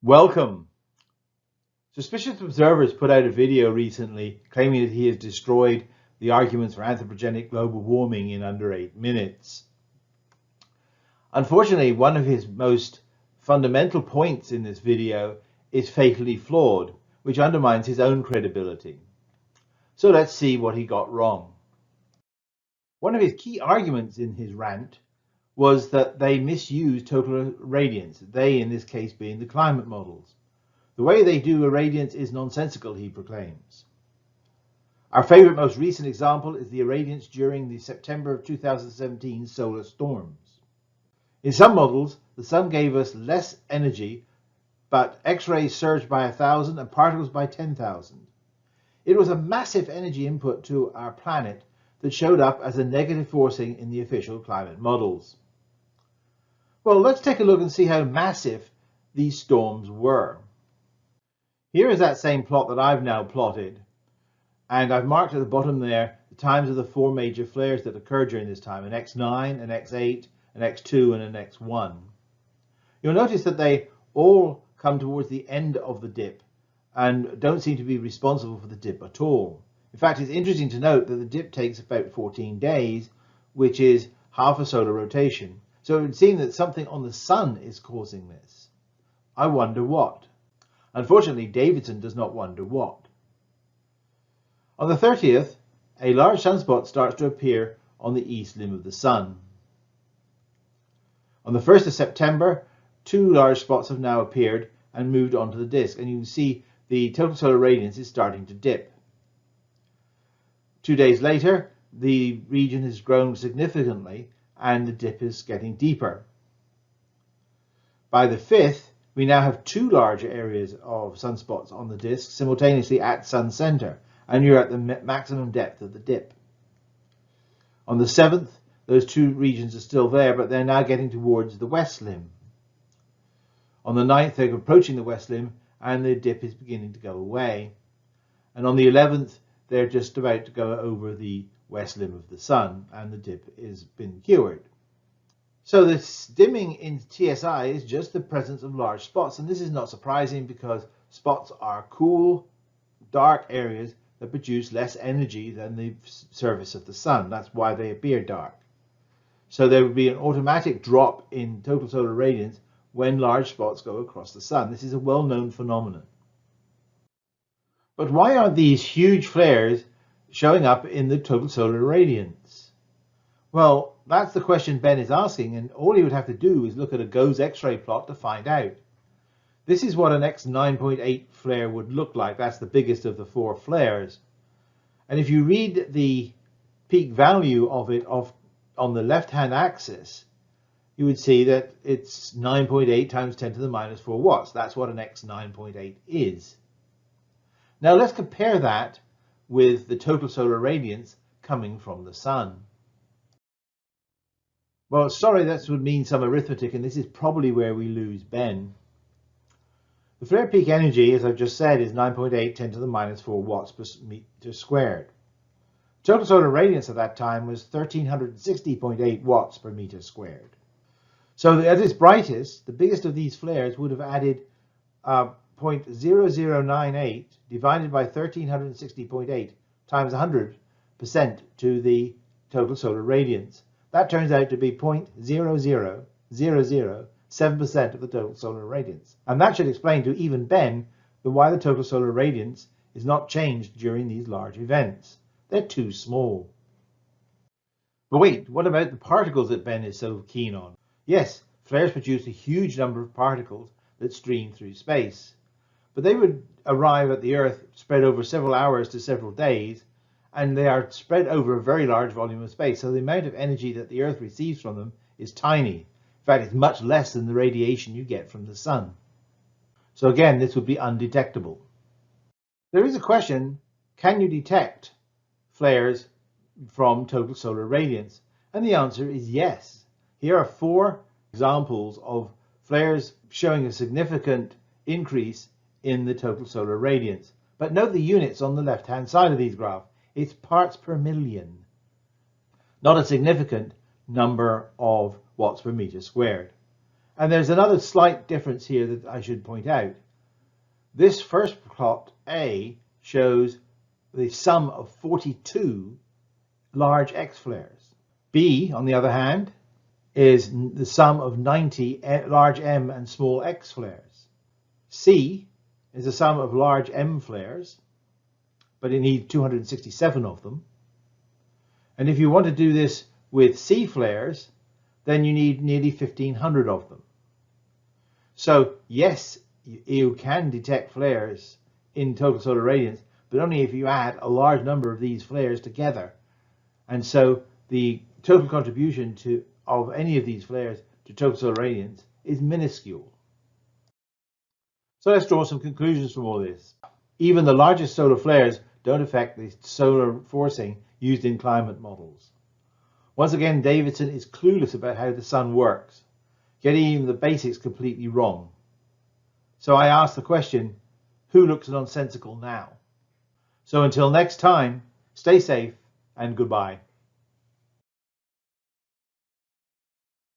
Welcome. Suspicious Observers put out a video recently claiming that he has destroyed the arguments for anthropogenic global warming in under 8 minutes. Unfortunately, one of his most fundamental points in this video is fatally flawed, which undermines his own credibility. So let's see what he got wrong. One of his key arguments in his rant was that they misuse total irradiance, they in this case being the climate models. The way they do irradiance is nonsensical, he proclaims. Our favorite, most recent example is the irradiance during the September of 2017 solar storms. In some models, the sun gave us less energy, but X-rays surged by 1,000 and particles by 10,000. It was a massive energy input to our planet that showed up as a negative forcing in the official climate models. Well, let's take a look and see how massive these storms were. Here is that same plot that I've now plotted, and I've marked at the bottom there the times of the 4 major flares that occurred during this time, an X9, an X8, an X2, and an X1. You'll notice that they all come towards the end of the dip and don't seem to be responsible for the dip at all. In fact, it's interesting to note that the dip takes about 14 days, which is half a solar rotation. So it would seem that something on the sun is causing this. I wonder what. Unfortunately, Davidson does not wonder what. On the 30th, a large sunspot starts to appear on the east limb of the sun. On the 1st of September, 2 large spots have now appeared and moved onto the disk, and you can see the total solar radiance is starting to dip. 2 days later, the region has grown significantly and the dip is getting deeper. By the 5th, we now have 2 large areas of sunspots on the disk simultaneously at sun center, and you're at the maximum depth of the dip. On the 7th, those 2 regions are still there, but they're now getting towards the west limb. On the 9th, they're approaching the west limb, and the dip is beginning to go away. And on the 11th, they're just about to go over the west limb of the sun, and the dip has been cured. So this dimming in TSI is just the presence of large spots, and this is not surprising because spots are cool, dark areas that produce less energy than the surface of the sun. That's why they appear dark. So there would be an automatic drop in total solar radiance when large spots go across the sun. This is a well-known phenomenon. But why are these huge flares showing up in the total solar radiance? Well, that's the question Ben is asking, and all he would have to do is look at a GOES X-ray plot to find out. This is what an X9.8 flare would look like. That's the biggest of the 4 flares. And if you read the peak value of it on the left-hand axis, you would see that it's 9.8 times 10 to the minus 4 watts. That's what an X9.8 is. Now let's compare that with the total solar radiance coming from the sun. Well, sorry, that would mean some arithmetic, and this is probably where we lose Ben. The flare peak energy, as I've just said, is 9.8 10 to the minus 4 watts per meter squared. Total solar radiance at that time was 1360.8 watts per meter squared. So at its brightest, the biggest of these flares would have added 0.0098 divided by 1360.8 times 100% to the total solar radiance. That turns out to be 0.00007% of the total solar radiance. And that should explain to even Ben why the total solar radiance is not changed during these large events. They're too small. But wait, what about the particles that Ben is so keen on? Yes, flares produce a huge number of particles that stream through space. But they would arrive at the Earth spread over several hours to several days, and they are spread over a very large volume of space. So the amount of energy that the Earth receives from them is tiny. In fact, it's much less than the radiation you get from the sun. So again, this would be undetectable. There is a question, can you detect flares from total solar radiance? And the answer is yes. Here are 4 examples of flares showing a significant increase in the total solar radiance. But note the units on the left-hand side of these graphs. It's parts per million, not a significant number of watts per meter squared. And there's another slight difference here that I should point out. This first plot A shows the sum of 42 large X flares. B, on the other hand, is the sum of 90 large M and small X flares. C is the sum of large M flares, but it needs 267 of them. And if you want to do this with C flares, then you need nearly 1,500 of them. So yes, you can detect flares in total solar radiance, but only if you add a large number of these flares together. And so the total contribution of any of these flares to total solar radiance is minuscule. So let's draw some conclusions from all this. Even the largest solar flares don't affect the solar forcing used in climate models. Once again, Davidson is clueless about how the sun works, getting even the basics completely wrong. So I ask the question, who looks nonsensical now? So until next time, stay safe and goodbye.